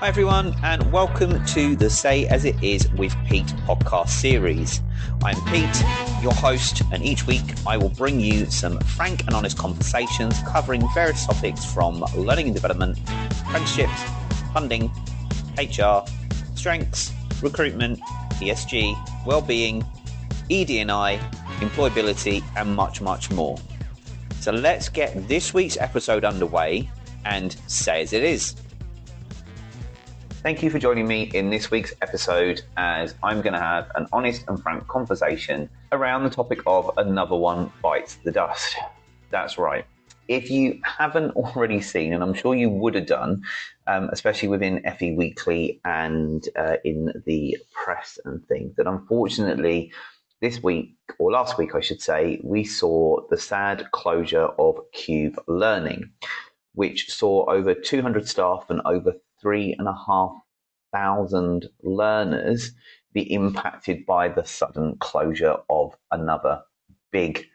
Hi everyone, and welcome to the Say As It Is with Pete podcast series. I'm Pete, your host, and each week I will bring you some frank and honest conversations covering various topics from learning and development, apprenticeships, funding, HR, strengths, recruitment, ESG, well-being, ED&I, employability, and much, much more. So let's get this week's episode underway and say as it is. Thank you for joining me in this week's episode, as I'm going to have an honest and frank conversation around the topic of another one bites the dust. That's right. If you haven't already seen, and I'm sure you would have done, especially within FE Weekly and in the press and things, that unfortunately this week, or last week I should say, we saw the sad closure of Qube Learning, which saw over 200 staff and over 3,500 learners be impacted by the sudden closure of another big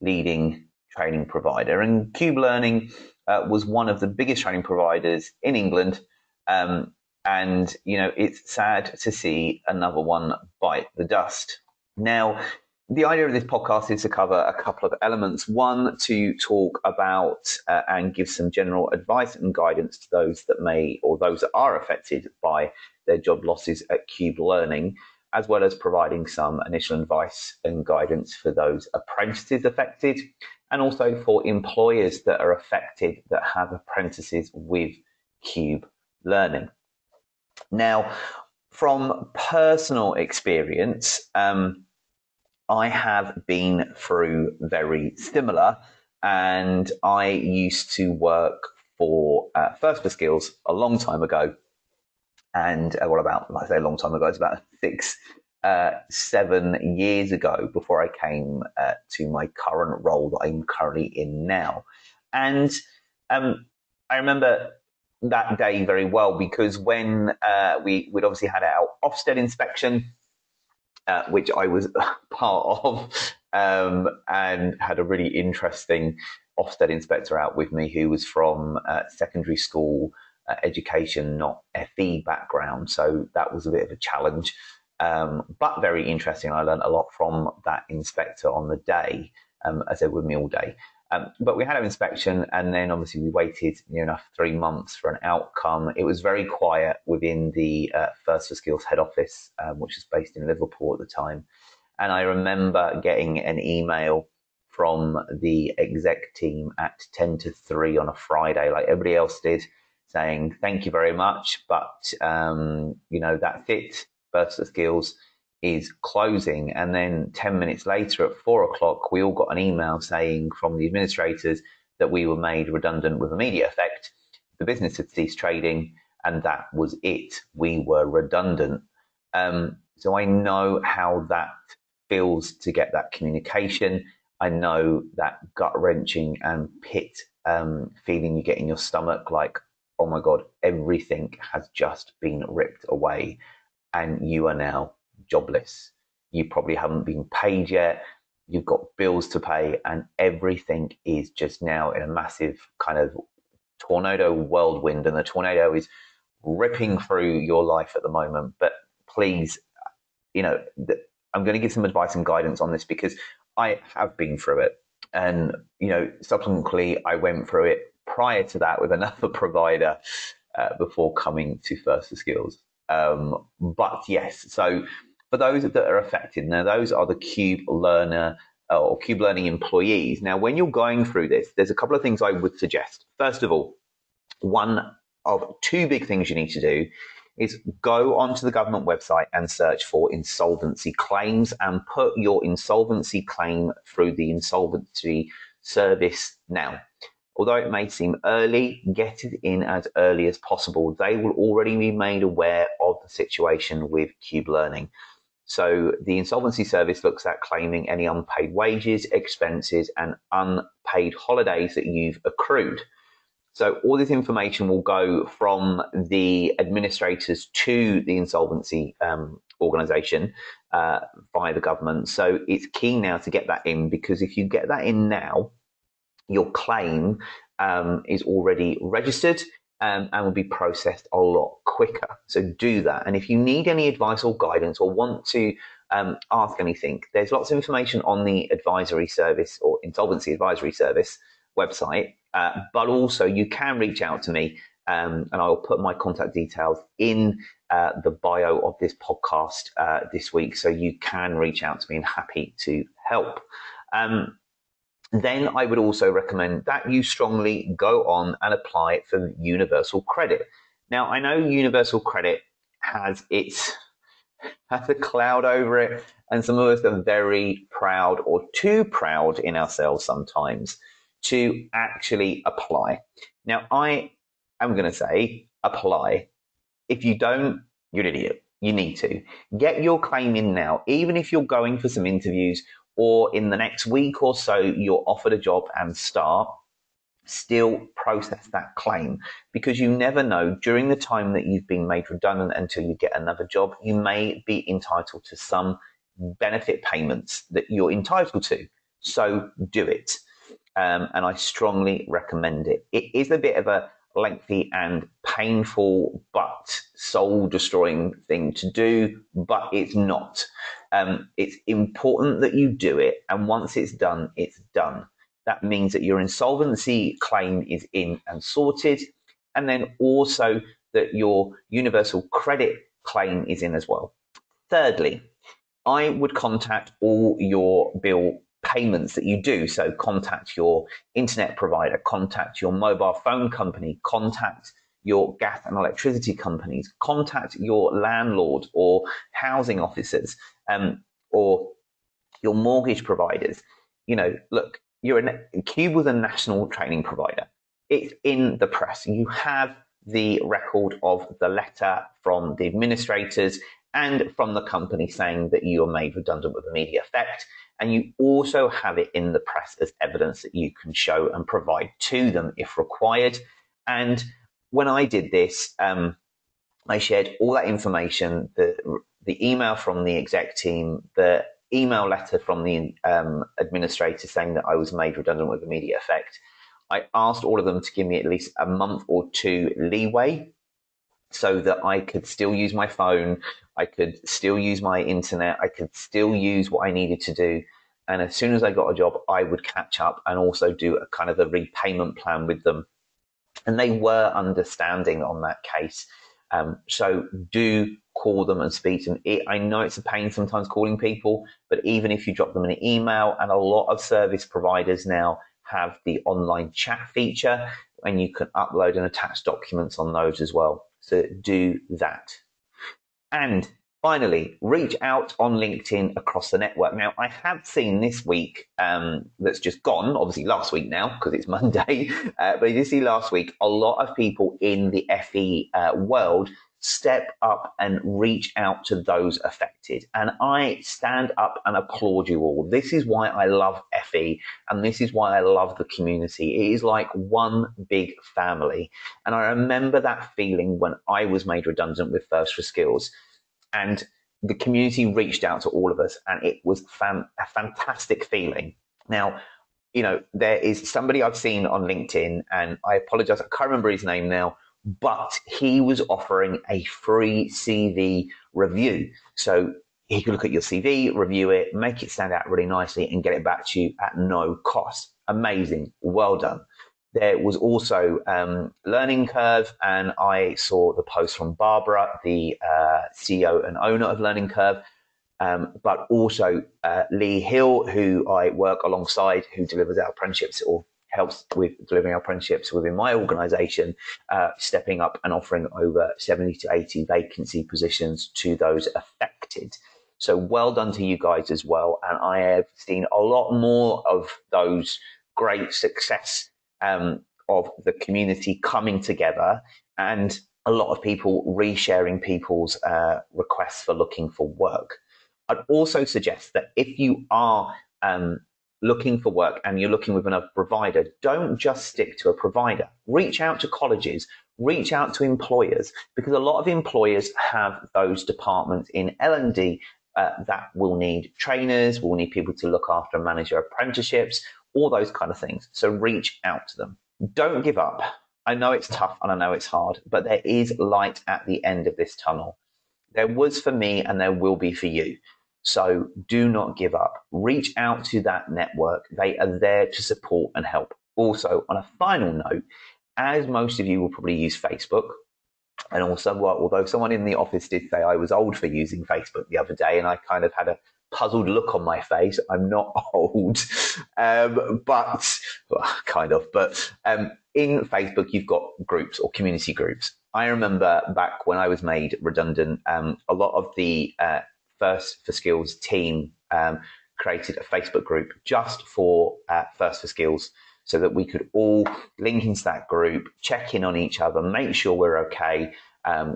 leading training provider. And Qube Learning was one of the biggest training providers in England. And, you know, it's sad to see another one bite the dust. Now, the idea of this podcast is to cover a couple of elements. One, to talk about and give some general advice and guidance to those that may, or those that are affected by their job losses at Qube Learning, as well as providing some initial advice and guidance for those apprentices affected, and also for employers that are affected that have apprentices with Qube Learning. Now, from personal experience, I have been through very similar, and I used to work for First for Skills a long time ago. And what about, like I say, a long time ago, it's about 7 years ago before I came to my current role that I'm currently in now. And I remember that day very well, because when we'd obviously had our Ofsted inspection, which I was part of, and had a really interesting Ofsted inspector out with me who was from secondary school education, not FE background. So that was a bit of a challenge, but very interesting. I learned a lot from that inspector on the day, as they were with me all day. But we had our inspection, and then obviously we waited near enough 3 months for an outcome. It was very quiet within the First for Skills head office, which was based in Liverpool at the time. And I remember getting an email from the exec team at 10 to 3 on a Friday, like everybody else did, saying, thank you very much, but, you know, that's it. First for Skills is closing. And then 10 minutes later at 4 o'clock, we all got an email saying from the administrators that we were made redundant with immediate effect. The business had ceased trading, and that was it. We were redundant. So I know how that feels to get that communication. I know that gut-wrenching and pit feeling you get in your stomach, like, oh my God, everything has just been ripped away and you are now jobless. You probably haven't been paid yet. You've got bills to pay, and everything is just now in a massive kind of tornado whirlwind, and the tornado is ripping through your life at the moment. But please, you know, I'm going to give some advice and guidance on this because I have been through it. And, you know, subsequently, I went through it prior to that with another provider before coming to First for Skills. But yes, so for those that are affected, now those are the Qube Learner or Qube Learning employees. Now, when you're going through this, there's a couple of things I would suggest. First of all, one of two big things you need to do is go onto the government website and search for insolvency claims and put your insolvency claim through the insolvency service now. Although it may seem early, get it in as early as possible. They will already be made aware of the situation with Qube Learning. So the insolvency service looks at claiming any unpaid wages, expenses, and unpaid holidays that you've accrued. So all this information will go from the administrators to the insolvency organisation via the government. So it's key now to get that in, because if you get that in now, your claim is already registered and will be processed a lot quicker. So do that. And if you need any advice or guidance or want to ask anything, there's lots of information on the advisory service or insolvency advisory service website, but also you can reach out to me, and I'll put my contact details in the bio of this podcast this week, so you can reach out to me and happy to help. Then I would also recommend that you strongly go on and apply for universal credit. Now, I know universal credit has a cloud over it, and some of us are very proud or too proud in ourselves sometimes to actually apply. Now, I am going to say apply. If you don't, you're an idiot. You need to. Get your claim in now, even if you're going for some interviews or in the next week or so you're offered a job and start, still process that claim, because you never know, during the time that you've been made redundant until you get another job, you may be entitled to some benefit payments that you're entitled to. So do it. And I strongly recommend it. It is a bit of a lengthy and painful but soul-destroying thing to do, but it's not. It's important that you do it, and once it's done, it's done. That means that your insolvency claim is in and sorted, and then also that your universal credit claim is in as well. Thirdly, I would contact all your bill payments that you do. So contact your internet provider, contact your mobile phone company, contact your gas and electricity companies, contact your landlord or housing officers, or your mortgage providers. You know, look, Qube was a national training provider. It's in the press. You have the record of the letter from the administrators and from the company saying that you are made redundant with immediate effect. And you also have it in the press as evidence that you can show and provide to them if required. And when I did this, I shared all that information, the email from the exec team, the email letter from the administrator saying that I was made redundant with immediate effect. I asked all of them to give me at least a month or two leeway so that I could still use my phone, I could still use my internet, I could still use what I needed to do. And as soon as I got a job, I would catch up and also do a kind of a repayment plan with them. And they were understanding on that case. So do call them and speak to them. I know it's a pain sometimes calling people, but even if you drop them an email, and a lot of service providers now have the online chat feature, and you can upload and attach documents on those as well. So do that. And finally, reach out on LinkedIn across the network. Now, I have seen this week that's just gone, obviously last week now because it's Monday, but I did see last week a lot of people in the FE world step up and reach out to those affected. And I stand up and applaud you all. This is why I love FE, and this is why I love the community. It is like one big family. And I remember that feeling when I was made redundant with First for Skills. And the community reached out to all of us, and it was a fantastic feeling. Now, you know, there is somebody I've seen on LinkedIn, and I apologize, I can't remember his name now, but he was offering a free CV review. So he could look at your CV, review it, make it stand out really nicely, and get it back to you at no cost. Amazing. Well done. There was also Learning Curve, and I saw the post from Barbara, the CEO and owner of Learning Curve, but also Lee Hill, who I work alongside, who delivers our apprenticeships or helps with delivering our apprenticeships within my organisation, stepping up and offering over 70 to 80 vacancy positions to those affected. So well done to you guys as well. And I have seen a lot more of those great success of the community coming together, and a lot of people resharing people's requests for looking for work. I'd also suggest that if you are looking for work and you're looking with another provider, don't just stick to a provider. Reach out to colleges, reach out to employers, because a lot of employers have those departments in L&D that will need trainers, will need people to look after and manage your apprenticeships, all those kind of things. So reach out to them. Don't give up. I know it's tough and I know it's hard, but there is light at the end of this tunnel. There was for me and there will be for you. So do not give up. Reach out to that network. They are there to support and help. Also, on a final note, as most of you will probably use Facebook, and also, well, although someone in the office did say I was old for using Facebook the other day, and I kind of had a puzzled look on my face. I'm not old, but well, kind of. But in Facebook, you've got groups or community groups. I remember back when I was made redundant, a lot of the First for Skills team created a Facebook group just for First for Skills, so that we could all link into that group, check in on each other, make sure we're okay,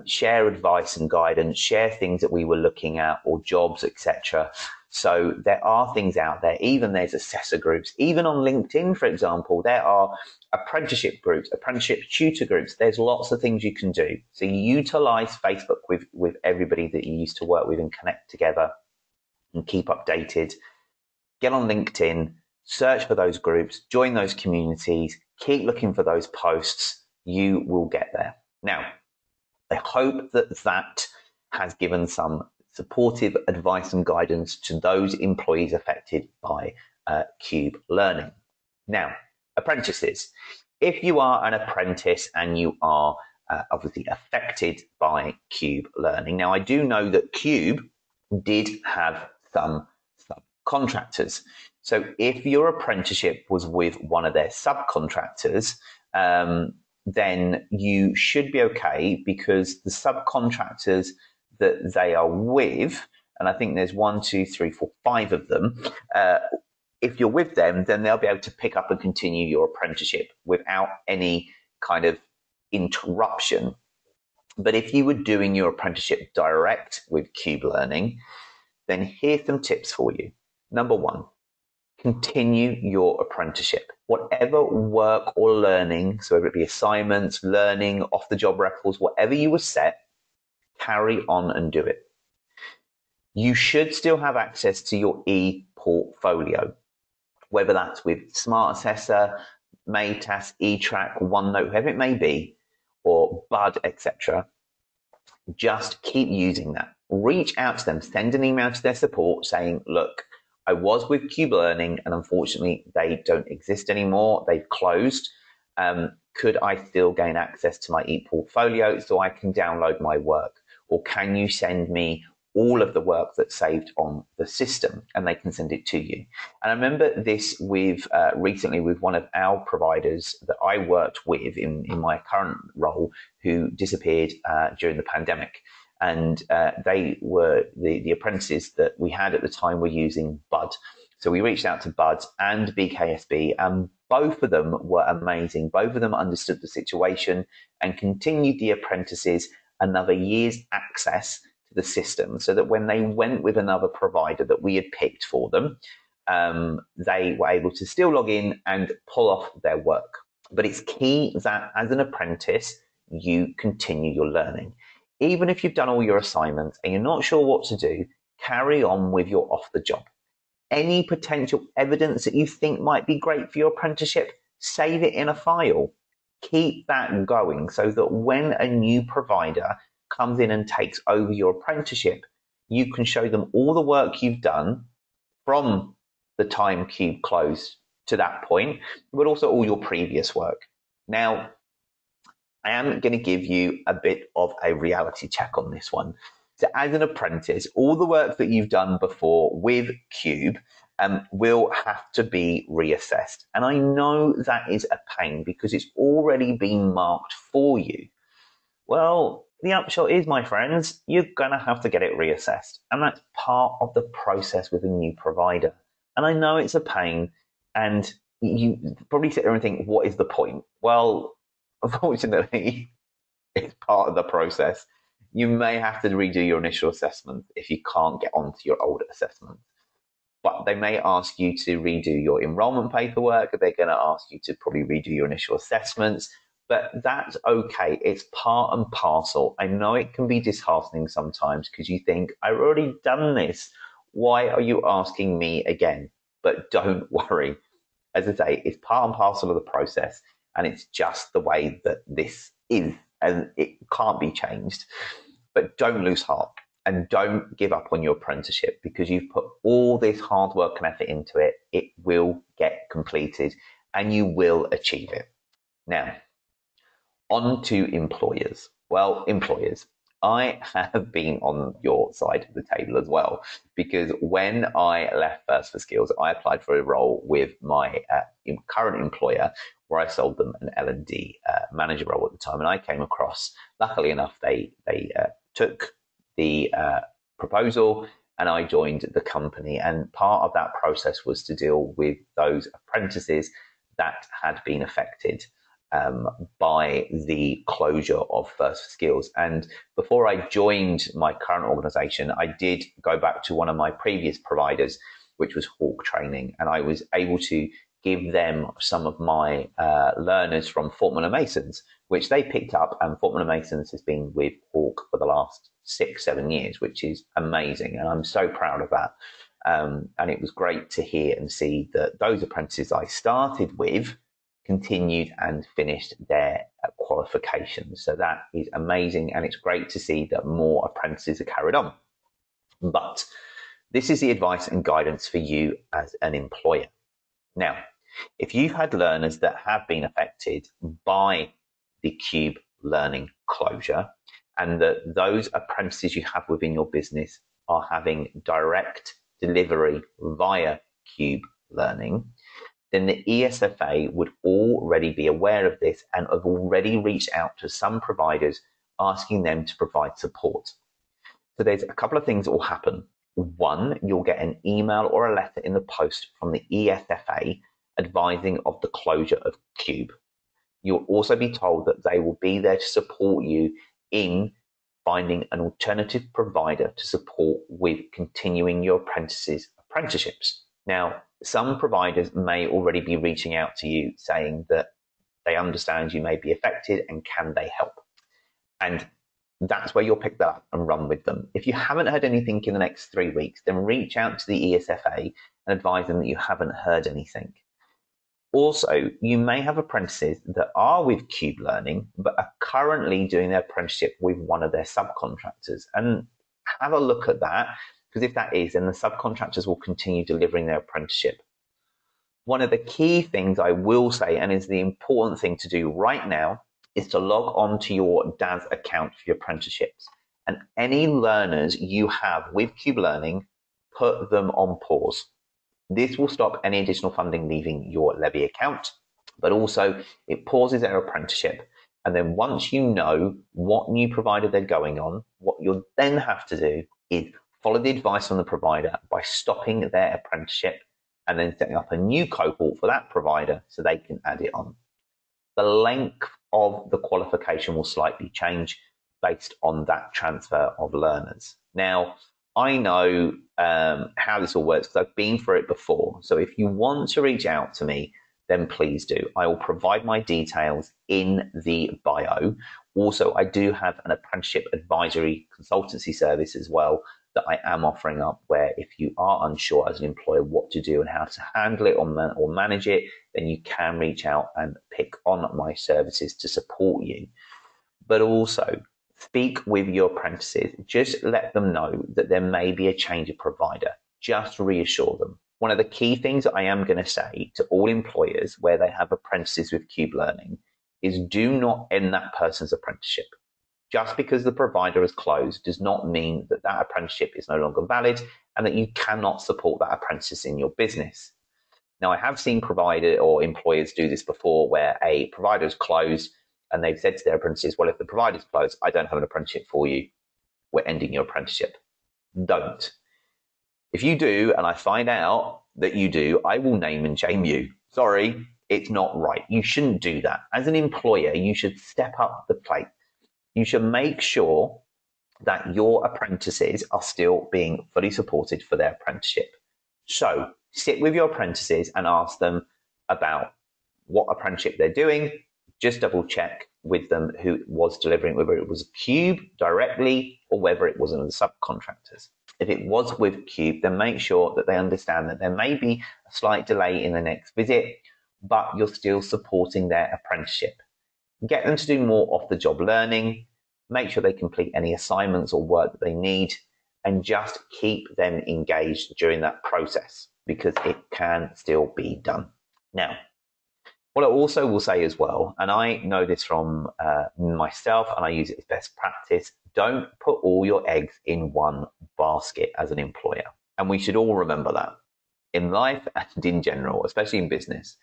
share advice and guidance, share things that we were looking at or jobs, etc. So there are things out there. Even there's assessor groups. Even on LinkedIn, for example, there are apprenticeship groups, apprenticeship tutor groups. There's lots of things you can do. So utilize Facebook with everybody that you used to work with and connect together and keep updated. Get on LinkedIn, search for those groups, join those communities, keep looking for those posts. You will get there. Now, I hope that has given some supportive advice and guidance to those employees affected by Qube Learning. Now, apprentices. If you are an apprentice and you are obviously affected by Qube Learning, now I do know that Qube did have some subcontractors. So if your apprenticeship was with one of their subcontractors, then you should be okay, because the subcontractors that they are with, and I think there's 1, 2, 3, 4, 5 of them, if you're with them, then they'll be able to pick up and continue your apprenticeship without any kind of interruption. But if you were doing your apprenticeship direct with Qube Learning, then here's some tips for you. Number 1, continue your apprenticeship. Whatever work or learning, so whether it be assignments, learning, off-the-job records, whatever you were set, carry on and do it. You should still have access to your e-portfolio, whether that's with Smart Assessor, Maytask, eTrack, OneNote, whoever it may be, or Bud, etc. Just keep using that. Reach out to them, send an email to their support saying, look, I was with Qube Learning and unfortunately they don't exist anymore. They've closed. Could I still gain access to my e-portfolio so I can download my work? Or can you send me all of the work that's saved on the system, and they can send it to you? And I remember this with recently with one of our providers that I worked with in my current role, who disappeared during the pandemic. And they were the apprentices that we had at the time were using Bud. So we reached out to Bud and BKSB, and both of them were amazing. Both of them understood the situation and continued the apprentices another year's access to the system, so that when they went with another provider that we had picked for them, they were able to still log in and pull off their work. But it's key that as an apprentice, you continue your learning. Even if you've done all your assignments and you're not sure what to do, carry on with your off the job. Any potential evidence that you think might be great for your apprenticeship, save it in a file. Keep that going so that when a new provider comes in and takes over your apprenticeship, you can show them all the work you've done from the time Qube closed to that point, but also all your previous work. Now, I am going to give you a bit of a reality check on this one. So as an apprentice, all the work that you've done before with Qube will have to be reassessed. And I know that is a pain because it's already been marked for you. Well, the upshot is, my friends, you're going to have to get it reassessed. And that's part of the process with a new provider. And I know it's a pain, and you probably sit there and think, what is the point? Well, unfortunately, it's part of the process. You may have to redo your initial assessment if you can't get onto your old assessment. But they may ask you to redo your enrollment paperwork. They're going to ask you to probably redo your initial assessments. But that's okay. It's part and parcel. I know it can be disheartening sometimes because you think, I've already done this. Why are you asking me again? But don't worry. As I say, it's part and parcel of the process. and it's just the way that this is, and it can't be changed. But don't lose heart and don't give up on your apprenticeship, because you've put all this hard work and effort into it. It will get completed and you will achieve it. Now, on to employers. Well, employers, I have been on your side of the table as well, because when I left First for Skills, I applied for a role with my current employer, where I sold them an L&D manager role at the time. And I came across, luckily enough, they took the proposal and I joined the company. And part of that process was to deal with those apprentices that had been affected by the closure of First for Skills. And before I joined my current organisation, I did go back to one of my previous providers, which was Hawke Training, and I was able to give them some of my learners from Fortman & Masons, which they picked up, and Fortman & Masons has been with Hawke for the last 6-7 years, which is amazing, and I'm so proud of that. And it was great to hear and see that those apprentices I started with continued and finished their qualifications. So that is amazing, and it's great to see that more apprentices are carried on. But this is the advice and guidance for you as an employer. Now, if you've had learners that have been affected by the Qube Learning closure, and that those apprentices you have within your business are having direct delivery via Qube Learning, then the ESFA would already be aware of this and have already reached out to some providers asking them to provide support. So there's a couple of things that will happen. One, you'll get an email or a letter in the post from the ESFA advising of the closure of Qube. You'll also be told that they will be there to support you in finding an alternative provider to support with continuing your apprenticeships. Now, some providers may already be reaching out to you saying that they understand you may be affected and can they help? And that's where you'll pick that up and run with them. If you haven't heard anything in the next 3 weeks, then reach out to the ESFA and advise them that you haven't heard anything. Also, you may have apprentices that are with Qube Learning, but are currently doing their apprenticeship with one of their subcontractors. And have a look at that, because if that is, then the subcontractors will continue delivering their apprenticeship. One of the key things I will say, and is the important thing to do right now, is to log on to your DAS account for your apprenticeships. And any learners you have with Qube Learning, put them on pause. This will stop any additional funding leaving your levy account, but also it pauses their apprenticeship. And then once you know what new provider they're going on, what you'll then have to do is follow the advice from the provider by stopping their apprenticeship and then setting up a new cohort for that provider so they can add it on. The length of the qualification will slightly change based on that transfer of learners. Now, I know how this all works because I've been through it before. So if you want to reach out to me, then please do. I will provide my details in the bio. Also, I do have an apprenticeship advisory consultancy service as well that I am offering up, where if you are unsure as an employer what to do and how to handle it or manage it, then you can reach out and pick on my services to support you. But also, speak with your apprentices. Just let them know that there may be a change of provider. Just reassure them. One of the key things I am going to say to all employers where they have apprentices with Qube Learning is do not end that person's apprenticeship. Just because the provider is closed does not mean that that apprenticeship is no longer valid and that you cannot support that apprentice in your business. Now, I have seen provider or employers do this before, where a provider is closed and they've said to their apprentices, well, if the provider's closed, I don't have an apprenticeship for you. We're ending your apprenticeship. Don't. If you do, and I find out that you do, I will name and shame you. Sorry, it's not right. You shouldn't do that. As an employer, you should step up the plate. You should make sure that your apprentices are still being fully supported for their apprenticeship. So sit with your apprentices and ask them about what apprenticeship they're doing. Just double check with them who was delivering, whether it was Qube directly or whether it was one of the subcontractors. If it was with Qube, then make sure that they understand that there may be a slight delay in the next visit, but you're still supporting their apprenticeship. Get them to do more off-the-job learning, make sure they complete any assignments or work that they need, and just keep them engaged during that process because it can still be done. Now, what I also will say as well, and I know this from myself and I use it as best practice, don't put all your eggs in one basket as an employer. And we should all remember that in life and in general, especially in business.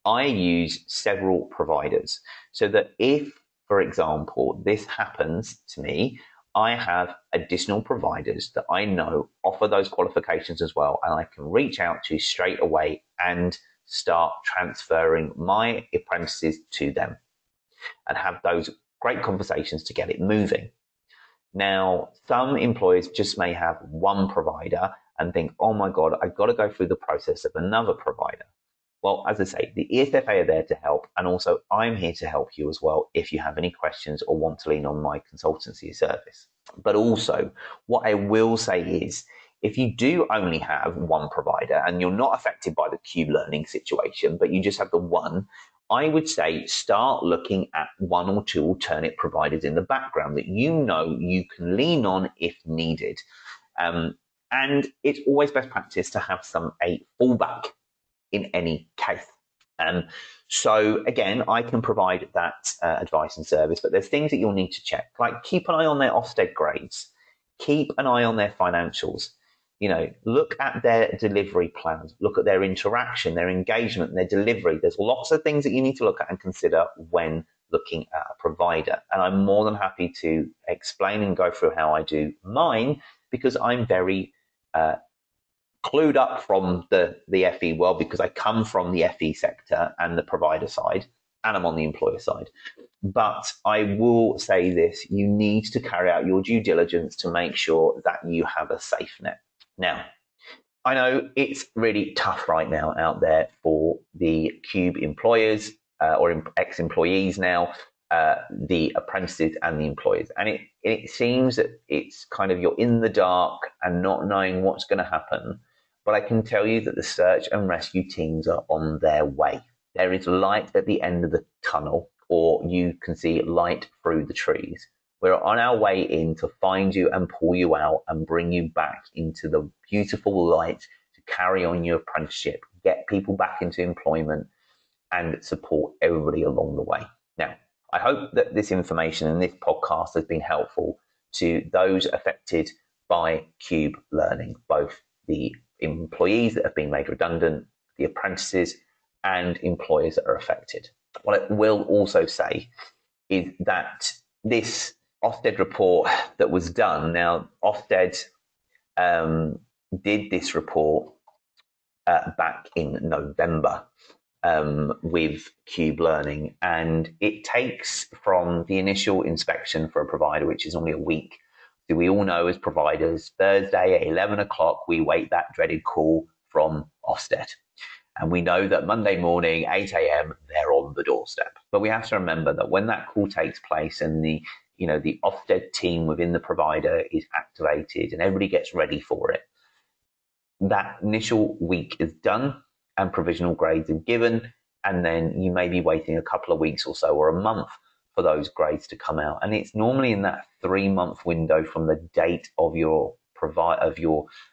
I use several providers so that if, for example, this happens to me, I have additional providers that I know offer those qualifications as well, and I can reach out to straight away and start transferring my apprentices to them and have those great conversations to get it moving. Now, some employers just may have one provider and think, oh my God, I've got to go through the process of another provider. Well, as I say, the ESFA are there to help, and also I'm here to help you as well if you have any questions or want to lean on my consultancy service. But also, what I will say is, if you do only have one provider and you're not affected by the Qube Learning situation, but you just have the one, I would say start looking at one or two alternate providers in the background that you know you can lean on if needed. And it's always best practice to have a fallback in any case. So again, I can provide that advice and service, but there's things that you'll need to check, like keep an eye on their Ofsted grades, keep an eye on their financials, look at their delivery plans, look at their interaction, their engagement, and their delivery. There's lots of things that you need to look at and consider when looking at a provider. And I'm more than happy to explain and go through how I do mine because I'm very clued up from the FE world because I come from the FE sector and the provider side, and I'm on the employer side. But I will say this, you need to carry out your due diligence to make sure that you have a safe net. Now, I know it's really tough right now out there for the Qube employers or ex-employees now, the apprentices and the employers. And it seems that it's kind of you're in the dark and not knowing what's going to happen. But I can tell you that the search and rescue teams are on their way. There is light at the end of the tunnel, or you can see light through the trees. We're on our way in to find you and pull you out and bring you back into the beautiful light to carry on your apprenticeship, get people back into employment, and support everybody along the way. Now, I hope that this information and this podcast has been helpful to those affected by Qube Learning, both the employees that have been made redundant, the apprentices, and employers that are affected. What I will also say is that this Ofsted report that was done, now Ofsted did this report back in November with Qube Learning, and it takes from the initial inspection for a provider, which is only a week. So we all know as providers, Thursday at 11 o'clock, we wait that dreaded call from Ofsted. And we know that Monday morning, 8 a.m., they're on the doorstep. But we have to remember that when that call takes place and the Ofsted team within the provider is activated and everybody gets ready for it, that initial week is done and provisional grades are given. And then you may be waiting a couple of weeks or so or a month for those grades to come out. And it's normally in that 3-month window from the date of your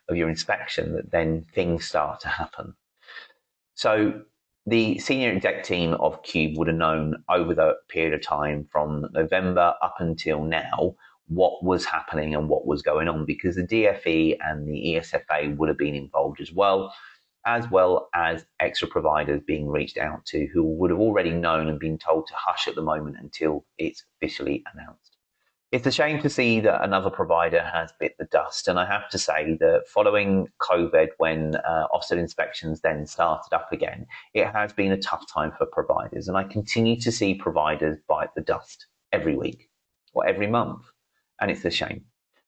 inspection that then things start to happen. So the senior exec team of Qube would have known over the period of time from November up until now what was happening and what was going on, because the DFE and the ESFA would have been involved as well as extra providers being reached out to who would have already known and been told to hush at the moment until it's officially announced. It's a shame to see that another provider has bit the dust, and I have to say that following COVID, when Ofsted inspections then started up again, it has been a tough time for providers, and I continue to see providers bite the dust every week or every month, and it's a shame.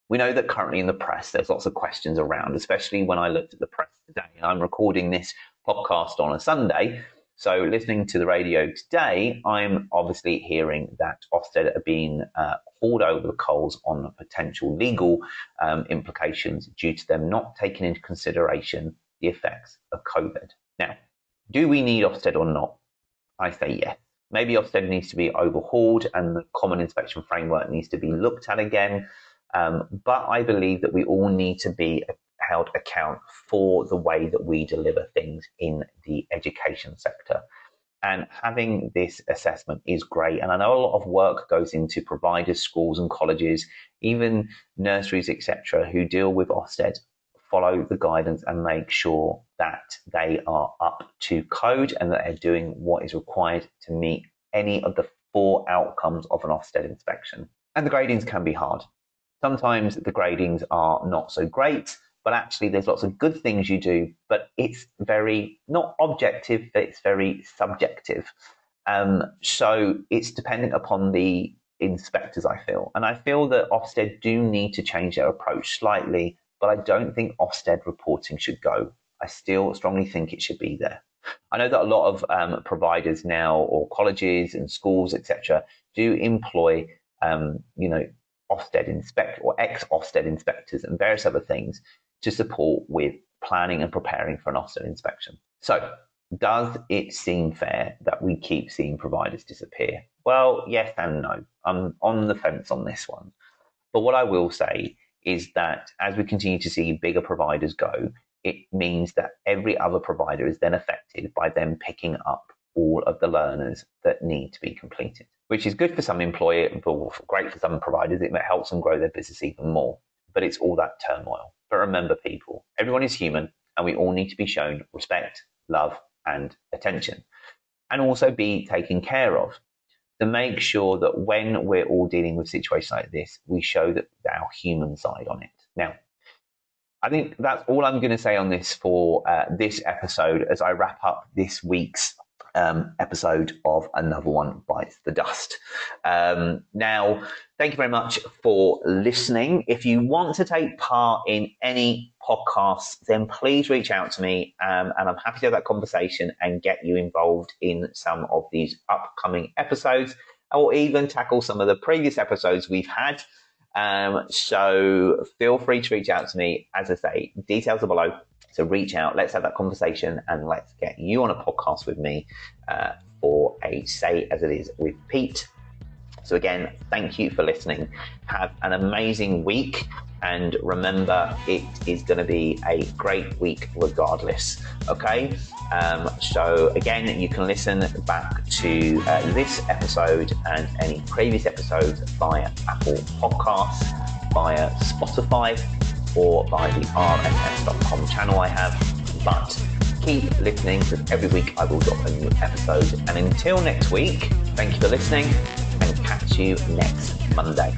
We know that currently in the press, there's lots of questions around, especially when I looked at the press today. I'm recording this podcast on a Sunday, so listening to the radio today, I'm obviously hearing that Ofsted are being hauled over the coals on potential legal implications due to them not taking into consideration the effects of COVID. Now, do we need Ofsted or not? I say yes. Maybe Ofsted needs to be overhauled and the common inspection framework needs to be looked at again. But I believe that we all need to be held account for the way that we deliver things in the education sector. And having this assessment is great. And I know a lot of work goes into providers, schools and colleges, even nurseries, etc., who deal with Ofsted, follow the guidance and make sure that they are up to code and that they're doing what is required to meet any of the 4 outcomes of an Ofsted inspection. And the gradings can be hard. Sometimes the gradings are not so great, but actually there's lots of good things you do, but it's very, not objective, but it's very subjective. So it's dependent upon the inspectors, I feel. And I feel that Ofsted do need to change their approach slightly, but I don't think Ofsted reporting should go. I still strongly think it should be there. I know that a lot of providers now, or colleges and schools, etc., do employ, Ofsted or ex-Ofsted inspectors and various other things to support with planning and preparing for an Ofsted inspection. So, does it seem fair that we keep seeing providers disappear? Well, yes and no. I'm on the fence on this one. But what I will say is that as we continue to see bigger providers go, it means that every other provider is then affected by them picking up all of the learners that need to be completed, which is good for some employers, but great for some providers. It helps them grow their business even more. But it's all that turmoil. But remember, people, everyone is human and we all need to be shown respect, love, and attention, and also be taken care of, to make sure that when we're all dealing with situations like this, we show that our human side on it. Now, I think that's all I'm going to say on this for this episode as I wrap up this week's episode of Another One Bites the Dust. Now, thank you very much for listening. If you want to take part in any podcasts, then please reach out to me, and I'm happy to have that conversation and get you involved in some of these upcoming episodes. I will even tackle some of the previous episodes we've had. So feel free to reach out to me. As I say, details are below. So reach out, let's have that conversation, and let's get you on a podcast with me for a Say As It Is with Pete. So again, thank you for listening. Have an amazing week, and remember, it is going to be a great week regardless. Okay? So again, you can listen back to this episode and any previous episodes via Apple Podcasts, via Spotify, or via the rss.com channel I have. But keep listening, because every week I will drop a new episode. And until next week, thank you for listening, and catch you next Monday.